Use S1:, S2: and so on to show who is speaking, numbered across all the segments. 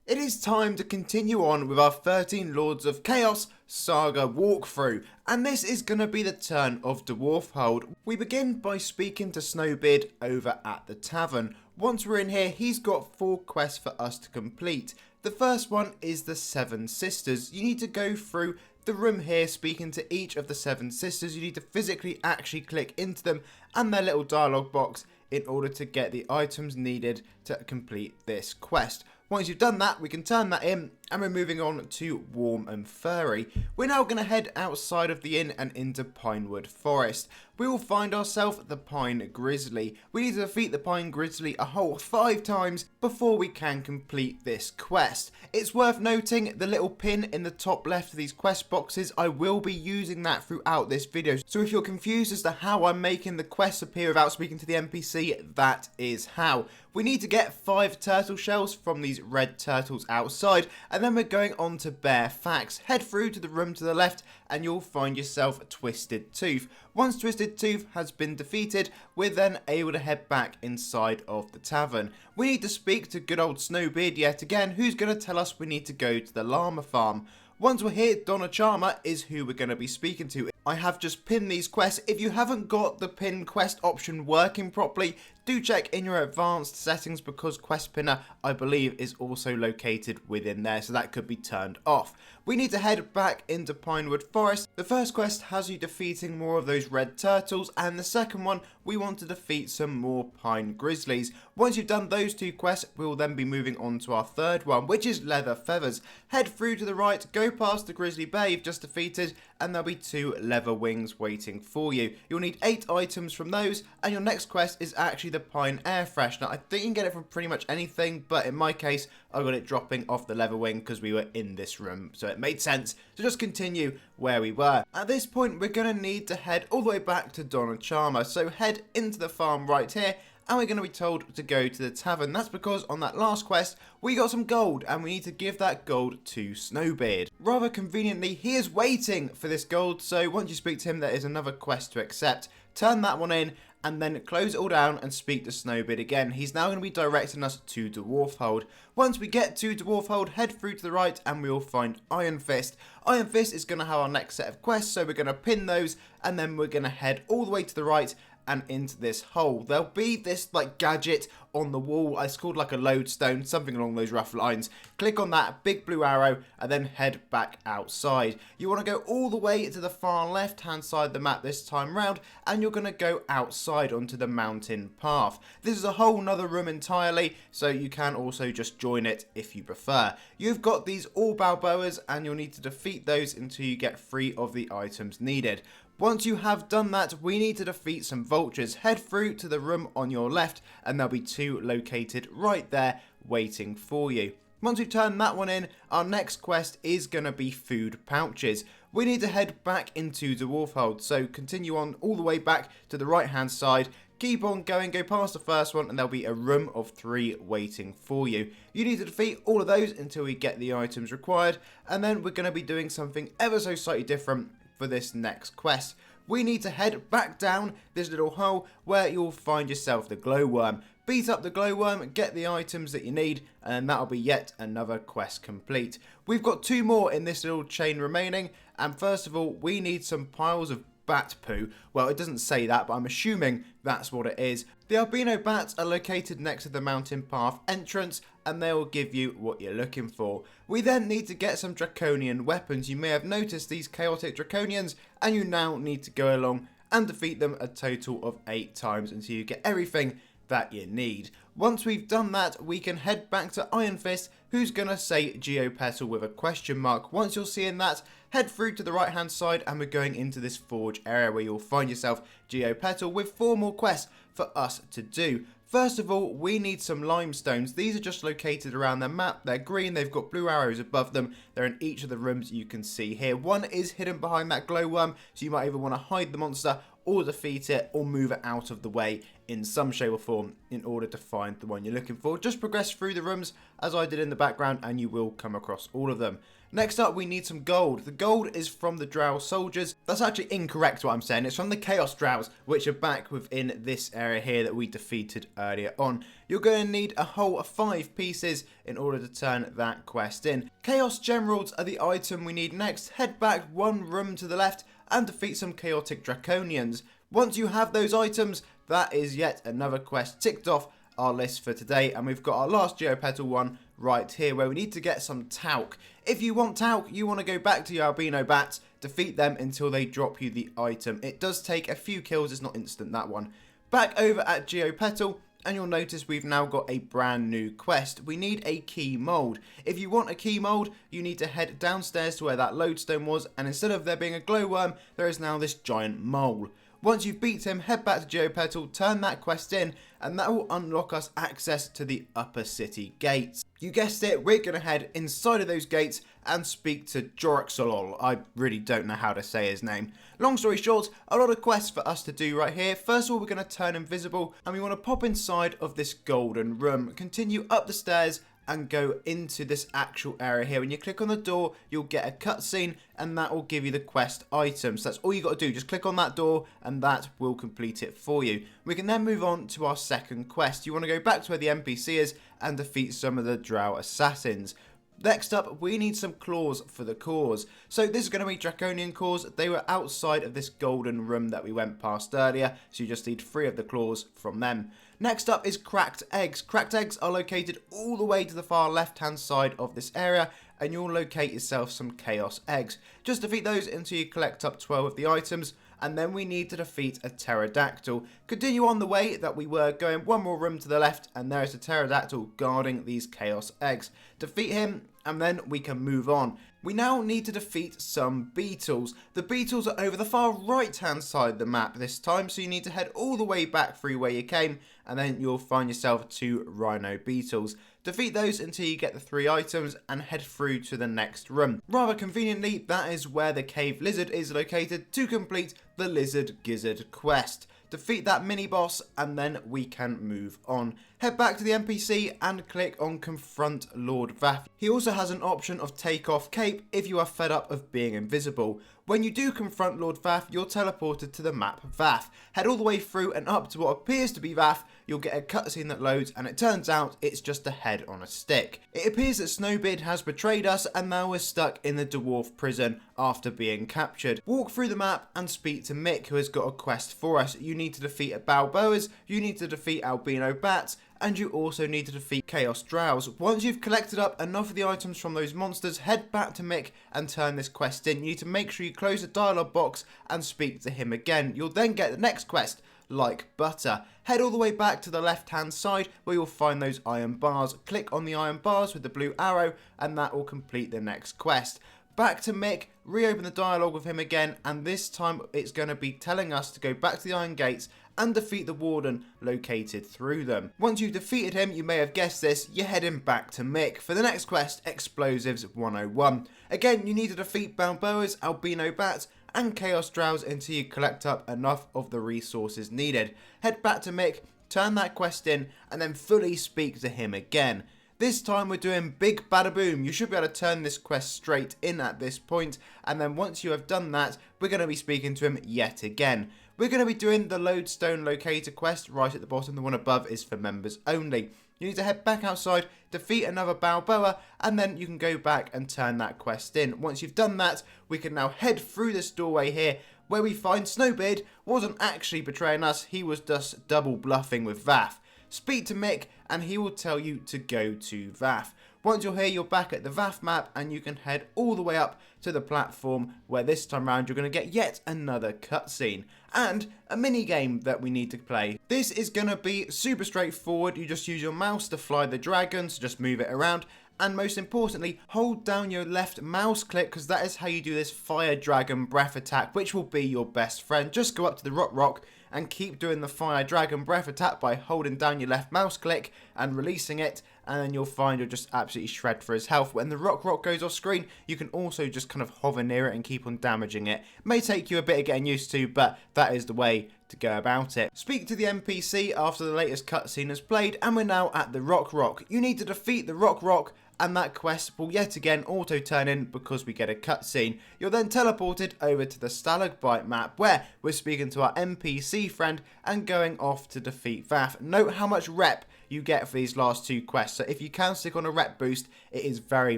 S1: It is time to continue on with our 13 Lords of Chaos Saga walkthrough, and this is going to be the turn of Dwarfhold. We begin by speaking to Snowbeard over at the Tavern. Once we're in here, he's got 4 quests for us to complete. The first one is the 7 Sisters. You need to go through the room here speaking to each of the 7 sisters. You need to physically actually click into them and their little dialogue box in order to get the items needed to complete this quest. Once you've done that, we can turn that in, and we're moving on to Warm and Furry. We're now going to head outside of the inn and into Pinewood Forest. We will find ourselves the Pine Grizzly. We need to defeat the Pine Grizzly a whole 5 times before we can complete this quest. It's worth noting the little pin in the top left of these quest boxes. I will be using that throughout this video. So if you're confused as to how I'm making the quests appear without speaking to the NPC, that is how. We need to get 5 turtle shells from these red turtles outside, and then we're going on to Bare Facts. Head through to the room to the left and you'll find yourself Twisted Tooth. Once Twisted Tooth has been defeated, we're then able to head back inside of the tavern. We need to speak to good old Snowbeard yet again, who's going to tell us we need to go to the Llama Farm. Once we're here, Donna Charmer is who we're going to be speaking to. I have just pinned these quests. If you haven't got the pin quest option working properly, do check in your advanced settings, because Quest Pinner, I believe, is also located within there, so that could be turned off. We need to head back into Pinewood Forest. The first quest has you defeating more of those red turtles, and the second one, we want to defeat some more Pine Grizzlies. Once you've done those 2 quests, we'll then be moving on to our third one, which is Leather Feathers. Head through to the right, go past the Grizzly Bear you've just defeated, and there'll be 2 leather wings waiting for you. You'll need 8 items from those, and your next quest is actually the Pine Air Freshener. I think you can get it from pretty much anything, but in my case, I got it dropping off the leather wing because we were in this room, so it made sense to just continue where we were. At this point, we're going to need to head all the way back to Donna Charmer, so head into the farm right here, and we're going to be told to go to the tavern. That's because on that last quest, we got some gold, and we need to give that gold to Snowbeard. Rather conveniently, he is waiting for this gold, so once you speak to him, there is another quest to accept. Turn that one in, and then close it all down and speak to Snowbeard again. He's now going to be directing us to Dwarfhold. Once we get to Dwarfhold, head through to the right and we will find Iron Fist. Iron Fist is going to have our next set of quests, so we're going to pin those, and then we're going to head all the way to the right and into this hole. There'll be this like gadget on the wall. It's called like a lodestone, something along those rough lines. Click on that big blue arrow and then head back outside. You want to go all the way to the far left hand side of the map this time round, and you're going to go outside onto the mountain path. This is a whole nother room entirely, so you can also just join it if you prefer. You've got these all Balboas, and you'll need to defeat those until you get 3 of the items needed. Once you have done that, we need to defeat some vultures. Head through to the room on your left, and there'll be 2 located right there waiting for you. Once we've turned that one in, our next quest is going to be food pouches. We need to head back into Dwarfhold, so continue on all the way back to the right hand side. Keep on going, go past the first one, and there'll be a room of 3 waiting for you. You need to defeat all of those until we get the items required, and then we're going to be doing something ever so slightly different for this next quest. We need to head back down this little hole where you'll find yourself the glowworm. Beat up the glowworm, get the items that you need, and that'll be yet another quest complete. We've got 2 more in this little chain remaining, and first of all, we need some piles of bat poo. Well, it doesn't say that, but I'm assuming that's what it is. The albino bats are located next to the mountain path entrance, and they will give you what you're looking for. We then need to get some draconian weapons. You may have noticed these chaotic draconians, and you now need to go along and defeat them a total of 8 times until you get everything that you need. Once we've done that, we can head back to Iron Fist, who's gonna say Geopetal with a question mark. Once you're seeing that, head through to the right hand side, and we're going into this forge area where you'll find yourself Geopetal with 4 more quests for us to do. First of all, we need some limestones. These are just located around the map. They're green, they've got blue arrows above them. They're in each of the rooms you can see here. One is hidden behind that glowworm, so you might either want to hide the monster or defeat it, or move it out of the way in some shape or form in order to find the one you're looking for. Just progress through the rooms as I did in the background and you will come across all of them. Next up, we need some gold. The gold is from the Drow soldiers. That's actually incorrect what I'm saying. It's from the Chaos Drows, which are back within this area here that we defeated earlier on. You're going to need a whole 5 pieces in order to turn that quest in. Chaos Generals are the item we need next. Head back 1 room to the left and defeat some Chaotic Draconians. Once you have those items, that is yet another quest ticked off our list for today, and we've got our last Geopetal one right here where we need to get some talc. If you want talc, you want to go back to your albino bats, defeat them until they drop you the item. It does take a few kills, it's not instant, that one. Back over at Geopetal, and you'll notice we've now got a brand new quest. We need a key mold. If you want a key mold, you need to head downstairs to where that lodestone was, and instead of there being a glowworm, there is now this giant mole. Once you've beat him, head back to Geopetal, turn that quest in, and that will unlock us access to the UpperCity gates. You guessed it, we're going to head inside of those gates and speak to Jorxolol. I really don't know how to say his name. Long story short, a lot of quests for us to do right here. First of all, we're going to turn invisible, and we want to pop inside of this golden room, continue up the stairs, and go into this actual area here. When you click on the door, you'll get a cutscene, and that will give you the quest items. That's all you got to do. Just click on that door, and that will complete it for you. We can then move on to our second quest. You want to go back to where the NPC is and defeat some of the Drow assassins. Next up, we need some claws for the cause. So this is going to be Draconian claws. They were outside of this golden room that we went past earlier, so you just need 3 of the claws from them. Next up is cracked eggs. Cracked eggs are located all the way to the far left hand side of this area, and you'll locate yourself some chaos eggs. Just defeat those until you collect up 12 of the items, and then we need to defeat a pterodactyl. Continue on the way that we were going, 1 more room to the left, and there is a pterodactyl guarding these chaos eggs. Defeat him, and then we can move on. We now need to defeat some beetles. The beetles are over the far right hand side of the map this time, so you need to head all the way back through where you came, and then you'll find yourself 2 rhino beetles. Defeat those until you get the 3 items and head through to the next room. Rather conveniently, that is where the cave lizard is located to complete the lizard gizzard quest. Defeat that mini boss, and then we can move on. Head back to the NPC and click on Confront Lord Vath. He also has an option of Take Off Cape if you are fed up of being invisible. When you do confront Lord Vath, you're teleported to the map Vath. Head all the way through and up to what appears to be Vath. You'll get a cutscene that loads, and it turns out it's just a head on a stick. It appears that Snowbeard has betrayed us, and now we're stuck in the Dwarf Prison after being captured. Walk through the map and speak to Mick, who has got a quest for us. You need to defeat a Balboas, you need to defeat albino bats, and you also need to defeat Chaos Drows. Once you've collected up enough of the items from those monsters, head back to Mick and turn this quest in. You need to make sure you close the dialogue box and speak to him again. You'll then get the next quest, like butter. Head all the way back to the left hand side where you'll find those iron bars. Click on the iron bars with the blue arrow, and that will complete the next quest. Back to Mick, reopen the dialogue with him again, and this time it's going to be telling us to go back to the iron gates and defeat the warden located through them. Once you've defeated him, you may have guessed this, you're heading back to Mick for the next quest, Explosives 101. Again, you need to defeat Balboas, albino bats, and chaos drows until you collect up enough of the resources needed. Head back to Mick, turn that quest in, and then fully speak to him again. This time we're doing Big Bada Boom. You should be able to turn this quest straight in at this point, and then once you have done that, we're going to be speaking to him yet again. We're going to be doing the Lodestone Locator quest right at the bottom. The one above is for members only. You need to head back outside, defeat another Balboa, and then you can go back and turn that quest in. Once you've done that, we can now head through this doorway here, where we find Snowbeard wasn't actually betraying us, he was just double bluffing with Vath. Speak to Mick and he will tell you to go to Vath. Once you're here, you're back at the Vath map and you can head all the way up to the platform where this time around you're going to get yet another cutscene and a mini game that we need to play. This is going to be super straightforward. You just use your mouse to fly the dragon, so just move it around. And most importantly, hold down your left mouse click because that is how you do this fire dragon breath attack, which will be your best friend. Just go up to the rock and keep doing the fire dragon breath attack by holding down your left mouse click and releasing it, and then you'll find you'll just absolutely shred for his health. When the rock goes off screen, you can also just kind of hover near it and keep on damaging it. May take you a bit of getting used to, but that is the way to go about it. Speak to the NPC after the latest cutscene has played, and we're now at the rock. You need to defeat the rock, and that quest will yet again auto turn in because we get a cutscene. You're then teleported over to the Stalagbite map where we're speaking to our NPC friend and going off to defeat Vath. Note how much rep you get for these last two quests, so if you can stick on a rep boost, it is very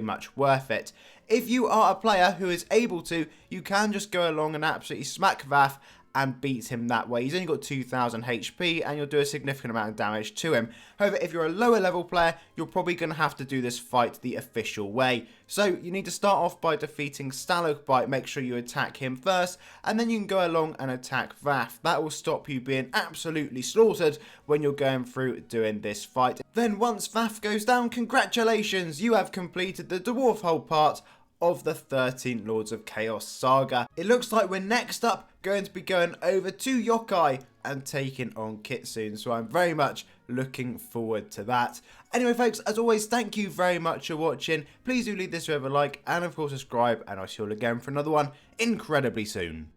S1: much worth it. If you are a player who is able to, you can just go along and absolutely smack Vath and beat him that way. He's only got 2000 HP and you'll do a significant amount of damage to him. However, if you're a lower level player, you're probably going to have to do this fight the official way. So you need to start off by defeating Stalagbite, make sure you attack him first, and then you can go along and attack Vath. That will stop you being absolutely slaughtered when you're going through doing this fight. Then once Vath goes down, congratulations, you have completed the Dwarfhold part of the 13 Lords of Chaos Saga. It looks like we're next up going to be going over to Yokai and taking on Kitsune, so I'm very much looking forward to that. Anyway folks, as always, thank you very much for watching. Please do leave this video a like and of course subscribe, and I'll see you all again for another one incredibly soon.